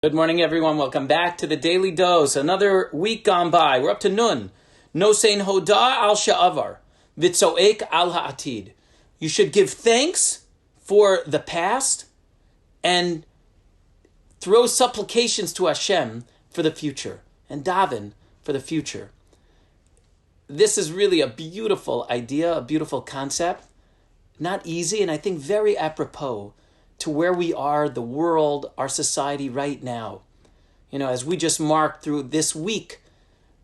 Good morning, everyone. Welcome back to the Daily Dose. Another week gone by. We're up to Nun. Nosein hoda al sha'avar, vitzoek al ha'atid. You should give thanks for the past and throw supplications to Hashem for the future and daven for the future. This is really a beautiful idea, a beautiful concept. Not easy, and I think very apropos to where we are, the world, our society right now. You know, as we just marked through this week,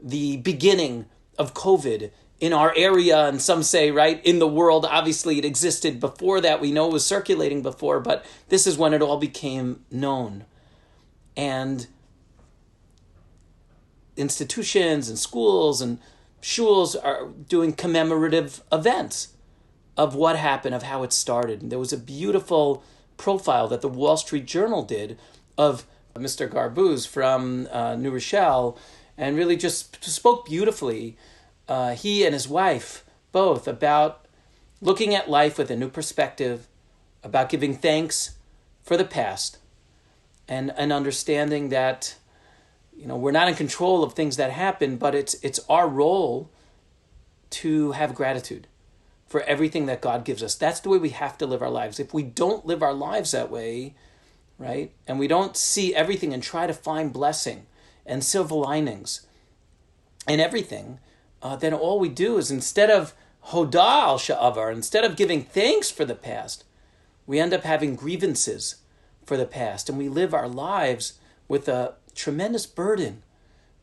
the beginning of COVID in our area, and some say, right, in the world. Obviously, it existed before that. We know it was circulating before, but this is when it all became known. And institutions and schools and shuls are doing commemorative events of what happened, of how it started. And there was a beautiful profile that the Wall Street Journal did of Mr. Garbuz from New Rochelle, and really just spoke beautifully, he and his wife both, about looking at life with a new perspective, about giving thanks for the past, and understanding that, you know, we're not in control of things that happen, but it's our role to have gratitude for everything that God gives us. That's the way we have to live our lives. If we don't live our lives that way, right, and we don't see everything and try to find blessing and silver linings in everything, then all we do is, instead of hoda al sha'avar, instead of giving thanks for the past, we end up having grievances for the past, and we live our lives with a tremendous burden,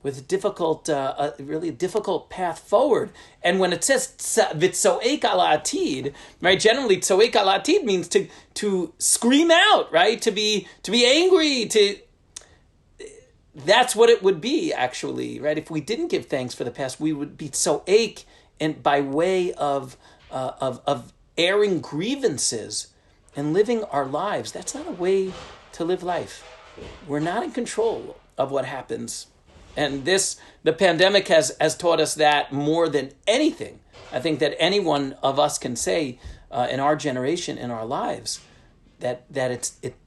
with a really difficult path forward. And when it says vitzoek al atid, right, generally tzoek al atid means to scream out, right, to be angry, that's what it would be, actually, right? If we didn't give thanks for the past, we would be tzoek, and by way of airing grievances and living our lives. That's not a way to live life. We're not in control of what happens. And the pandemic has taught us that more than anything. I think that any one of us can say in our generation, in our lives, that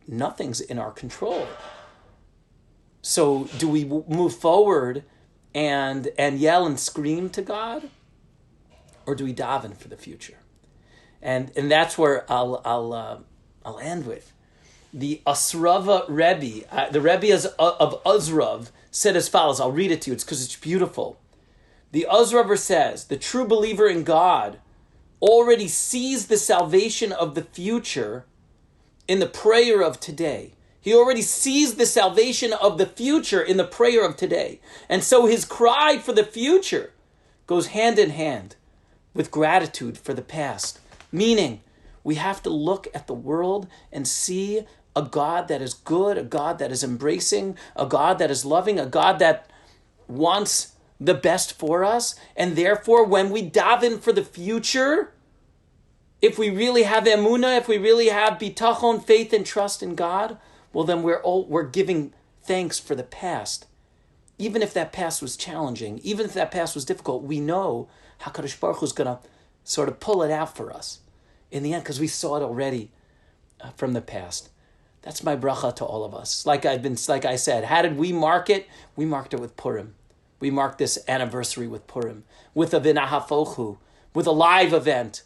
nothing's in our control. So do we move forward and yell and scream to God, or do we daven for the future? And that's where I'll end with. The Asrava Rebbe, the Rebbe of Uzrav, said as follows. I'll read it to you. It's because it's beautiful. The Uzraver says, the true believer in God already sees the salvation of the future in the prayer of today. He already sees the salvation of the future in the prayer of today. And so his cry for the future goes hand in hand with gratitude for the past. Meaning, we have to look at the world and see a God that is good, a God that is embracing, a God that is loving, a God that wants the best for us. And therefore, when we daven for the future, if we really have emunah, if we really have bitachon, faith and trust in God, well, then we're giving thanks for the past. Even if that past was challenging, even if that past was difficult, we know HaKadosh Baruch Hu is going to sort of pull it out for us in the end, because we saw it already from the past. That's my bracha to all of us. Like I said, how did we mark it? We marked it with Purim. We marked this anniversary with Purim, with a v'nahafochu, with a live event,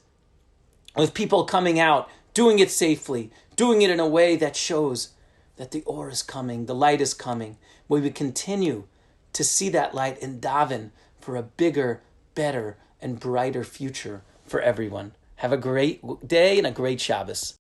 with people coming out, doing it safely, doing it in a way that shows that the or is coming, the light is coming. We would continue to see that light and daven for a bigger, better, and brighter future for everyone. Have a great day and a great Shabbos.